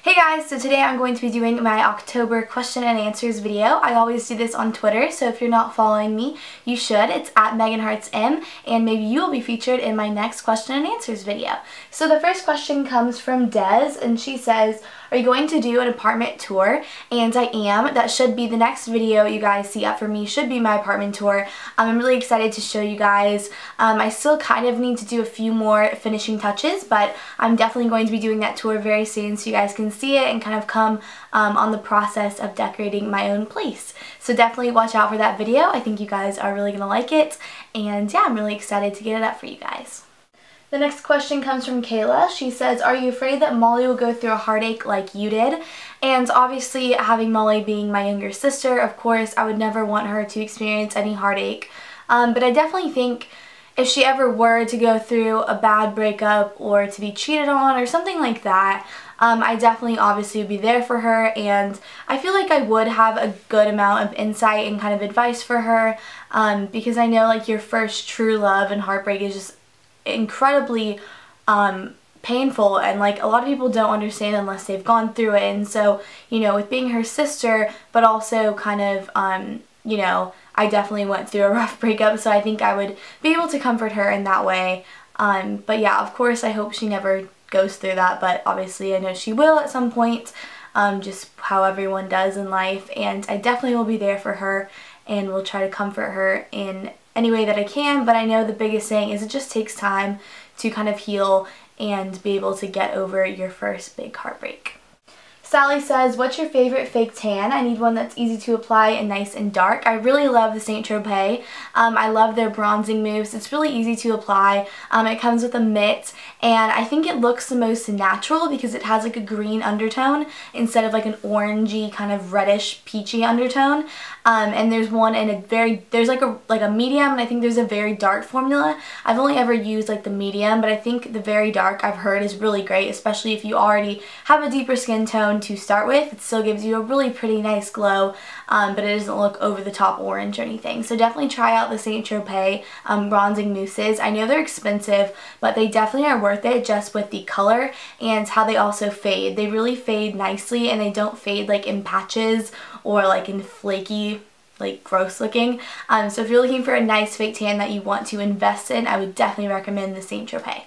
Hey guys, so today I'm going to be doing my October question and answers video. I always do this on Twitter, so if you're not following me, you should. It's at MeganHeartsM, and maybe you will be featured in my next question and answers video. So the first question comes from Des, and she says, are you going to do an apartment tour? And I am. That should be the next video you guys see up for me, should be my apartment tour. I'm really excited to show you guys. I still kind of need to do a few more finishing touches, but I'm definitely going to be doing that tour very soon so you guys can see it and kind of come on the process of decorating my own place. So definitely watch out for that video. I think you guys are really going to like it, and yeah, I'm really excited to get it up for you guys. The next question comes from Kayla. She says, are you afraid that Molly will go through a heartache like you did? And obviously, having Molly being my younger sister, of course, I would never want her to experience any heartache. But I definitely think if she ever were to go through a bad breakup or to be cheated on or something like that, I definitely obviously would be there for her, and I feel like I would have a good amount of insight and kind of advice for her, because I know like your first true love and heartbreak is just incredibly painful, and like a lot of people don't understand unless they've gone through it. And so, you know, with being her sister, but also kind of you know, I definitely went through a rough breakup, so I think I would be able to comfort her in that way. But yeah, of course I hope she never goes through that, but obviously I know she will at some point, just how everyone does in life, and I definitely will be there for her and will try to comfort her in any way that I can. But I know the biggest thing is it just takes time to kind of heal and be able to get over your first big heartbreak. Sally says, what's your favorite fake tan? I need one that's easy to apply and nice and dark. I really love the Saint Tropez. I love their bronzing moves. It's really easy to apply. It comes with a mitt, and I think it looks the most natural because it has like a green undertone instead of like an orangey kind of reddish peachy undertone. And there's one in there's like a medium, and I think there's a very dark formula. I've only ever used like the medium, but I think the very dark I've heard is really great, especially if you already have a deeper skin tone to start with. It still gives you a really pretty nice glow, but it doesn't look over the top orange or anything. So definitely try out the Saint Tropez bronzing mousses. I know they're expensive, but they definitely are worth it just with the color and how they also fade. They really fade nicely, and they don't fade like in patches or like in flaky, like gross looking. So if you're looking for a nice fake tan that you want to invest in, I would definitely recommend the Saint Tropez.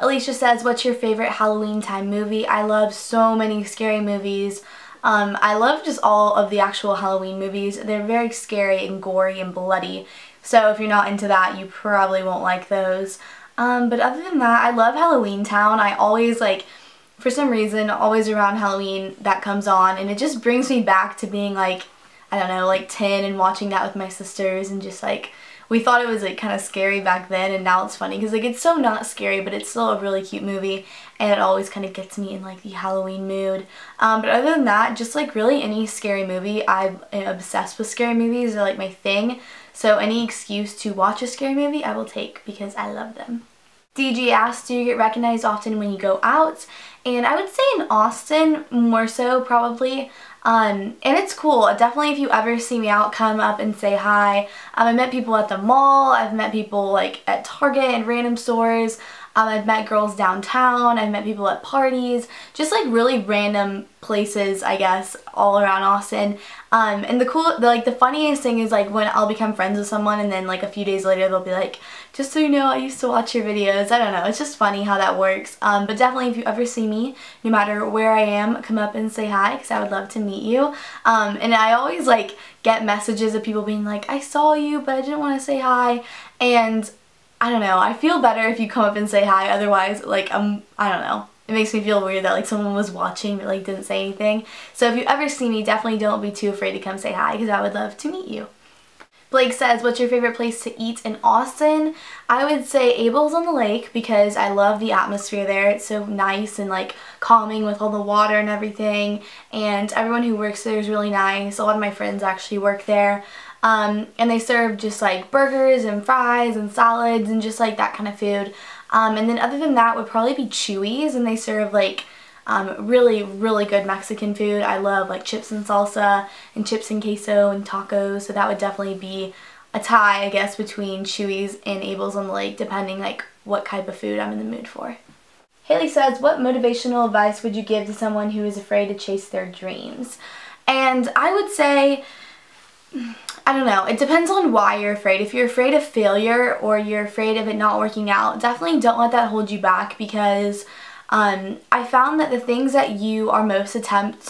Alicia says, what's your favorite Halloween time movie? I love so many scary movies. I love just all of the actual Halloween movies. They're very scary and gory and bloody. So if you're not into that, you probably won't like those. But other than that, I love Halloween Town. I always like, for some reason, always around Halloween that comes on, and it just brings me back to being like, I don't know, like 10 and watching that with my sisters, and just like, we thought it was like kind of scary back then, and now it's funny because like it's so not scary, but it's still a really cute movie, and it always kind of gets me in like the Halloween mood. But other than that, just like really any scary movie, I'm obsessed with scary movies. They're like my thing. So any excuse to watch a scary movie I will take because I love them. DG asks, do you get recognized often when you go out? And I would say in Austin more so probably. And it's cool. Definitely if you ever see me out, come up and say hi. I've met people at the mall. I've met people like at Target and random stores. I've met girls downtown. I've met people at parties. Just like really random places, I guess, all around Austin. And the funniest thing is like when I'll become friends with someone, and then like a few days later they'll be like, just so you know, I used to watch your videos. I don't know, it's just funny how that works. But definitely if you ever see me, no matter where I am, come up and say hi because I would love to meet you. And I always like get messages of people being like, I saw you but I didn't want to say hi, and I don't know, I feel better if you come up and say hi. Otherwise, like I don't know, it makes me feel weird that like someone was watching but like didn't say anything. So if you ever see me, definitely don't be too afraid to come say hi because I would love to meet you. Blake says, what's your favorite place to eat in Austin? I would say Abel's on the Lake because I love the atmosphere there. It's so nice and like calming with all the water and everything, and everyone who works there is really nice. A lot of my friends actually work there. And they serve just like burgers and fries and salads and just like that kind of food. And then other than that would probably be Chewy's, and they serve like really, really good Mexican food. I love like chips and salsa and chips and queso and tacos, so that would definitely be a tie, I guess, between Chewy's and Abel's on the Lake, depending like what type of food I'm in the mood for. Haley says, what motivational advice would you give to someone who is afraid to chase their dreams? And I would say, I don't know, it depends on why you're afraid. If you're afraid of failure or you're afraid of it not working out, definitely don't let that hold you back, because I found that the things that you are most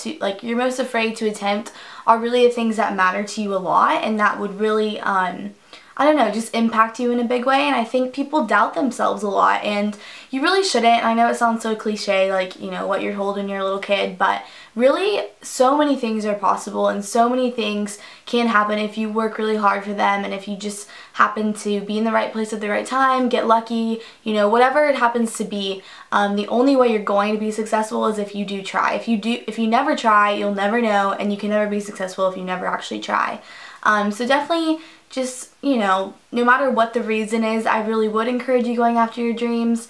you're most afraid to attempt are really the things that matter to you a lot, and that would really, I don't know, just impact you in a big way. And I think people doubt themselves a lot, and you really shouldn't. I know it sounds so cliche, like, you know, what you're told when you're a little kid, but really so many things are possible, and so many things can happen if you work really hard for them, and if you just happen to be in the right place at the right time, get lucky, you know, whatever it happens to be. The only way you're going to be successful is if you do try. If you never try, you'll never know, and you can never be successful if you never actually try. So definitely just, you know, no matter what the reason is, I really would encourage you going after your dreams.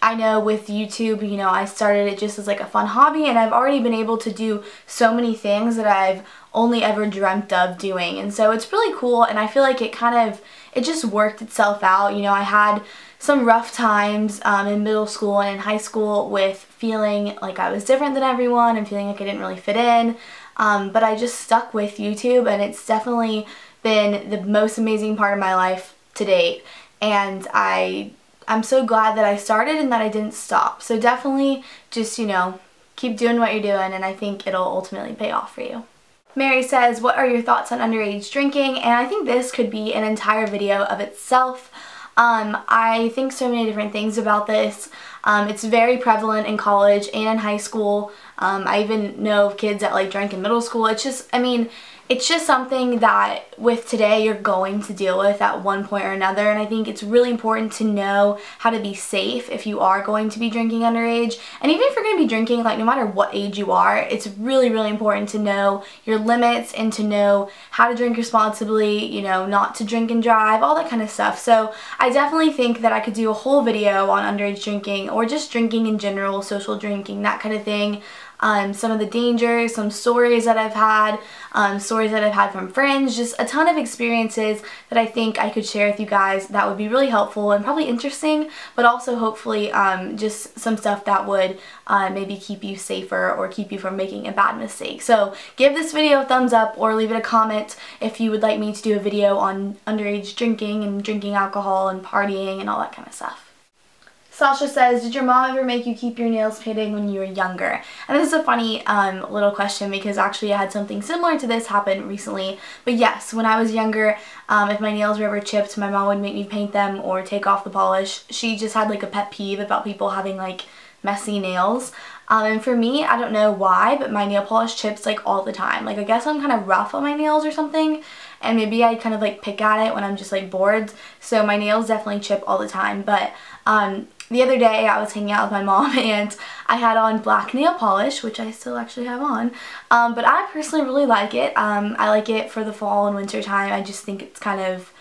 I know with YouTube, you know, I started it just as like a fun hobby, and I've already been able to do so many things that I've only ever dreamt of doing. And so it's really cool, and I feel like it just worked itself out. You know, I had some rough times in middle school and in high school with feeling like I was different than everyone and feeling like I didn't really fit in. But I just stuck with YouTube, and it's definitely been the most amazing part of my life to date. And I'm so glad that I started and that I didn't stop. So definitely just, you know, keep doing what you're doing, and I think it'll ultimately pay off for you. Mary says, what are your thoughts on underage drinking? And I think this could be an entire video of itself. I think so many different things about this. It's very prevalent in college and in high school. I even know of kids that like drank in middle school. It's just, I mean, it's just something that with today you're going to deal with at one point or another, and I think it's really important to know how to be safe if you are going to be drinking underage. And even if you're going to be drinking, like, no matter what age you are, it's really, really important to know your limits and to know how to drink responsibly, you know, not to drink and drive, all that kind of stuff. So I definitely think that I could do a whole video on underage drinking, or just drinking in general, social drinking, that kind of thing. Some of the dangers, some stories that I've had, stories that I've had from friends, just a ton of experiences that I think I could share with you guys that would be really helpful and probably interesting, but also hopefully just some stuff that would maybe keep you safer or keep you from making a bad mistake. So give this video a thumbs up, or leave it a comment if you would like me to do a video on underage drinking and drinking alcohol and partying and all that kind of stuff. Sasha says, did your mom ever make you keep your nails painted when you were younger? And this is a funny little question, because actually I had something similar to this happen recently. But yes, when I was younger, if my nails were ever chipped, my mom would make me paint them or take off the polish. She just had like a pet peeve about people having like messy nails. And for me, I don't know why, but my nail polish chips like all the time. Like, I guess I'm kind of rough on my nails or something, and maybe I kind of like pick at it when I'm just like bored. So my nails definitely chip all the time. But the other day I was hanging out with my mom, and I had on black nail polish, which I still actually have on, but I personally really like it. I like it for the fall and winter time. I just think it's kind of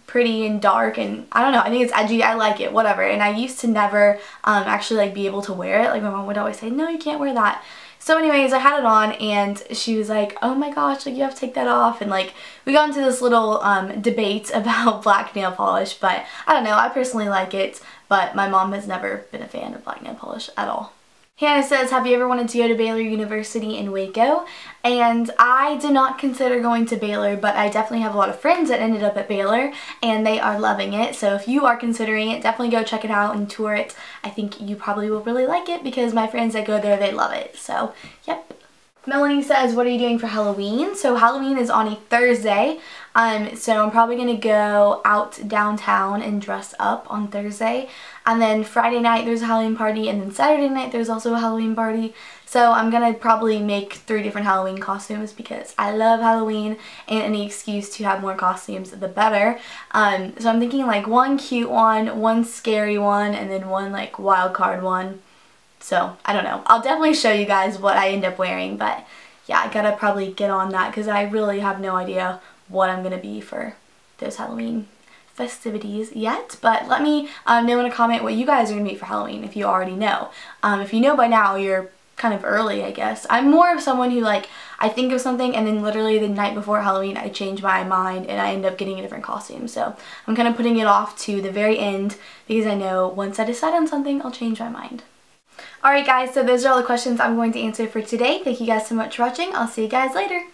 pretty and dark, and I don't know, I think it's edgy. I like it, whatever. And I used to never actually like be able to wear it. Like, my mom would always say, no, you can't wear that. So anyways, I had it on, and she was like, oh my gosh, like, you have to take that off. And like, we got into this little debate about black nail polish, but I don't know, I personally like it, but my mom has never been a fan of black nail polish at all. Hannah says, have you ever wanted to go to Baylor University in Waco? And I did not consider going to Baylor, but I definitely have a lot of friends that ended up at Baylor, and they are loving it. So if you are considering it, definitely go check it out and tour it. I think you probably will really like it, because my friends that go there, they love it. So, yep. Melanie says, what are you doing for Halloween? So Halloween is on a Thursday, so I'm probably going to go out downtown and dress up on Thursday, and then Friday night there's a Halloween party, and then Saturday night there's also a Halloween party. So I'm going to probably make 3 different Halloween costumes, because I love Halloween, and any excuse to have more costumes, the better. So I'm thinking like 1 cute one, 1 scary one, and then 1 like wild card one. So, I don't know. I'll definitely show you guys what I end up wearing, but yeah, I gotta probably get on that, because I really have no idea what I'm gonna be for those Halloween festivities yet. But let me know in a comment what you guys are gonna be for Halloween, if you already know. If you know by now, you're kind of early, I guess. I'm more of someone who, like, I think of something and then literally the night before Halloween I change my mind and I end up getting a different costume. So I'm kind of putting it off to the very end because I know once I decide on something, I'll change my mind. Alright guys, so those are all the questions I'm going to answer for today. Thank you guys so much for watching. I'll see you guys later.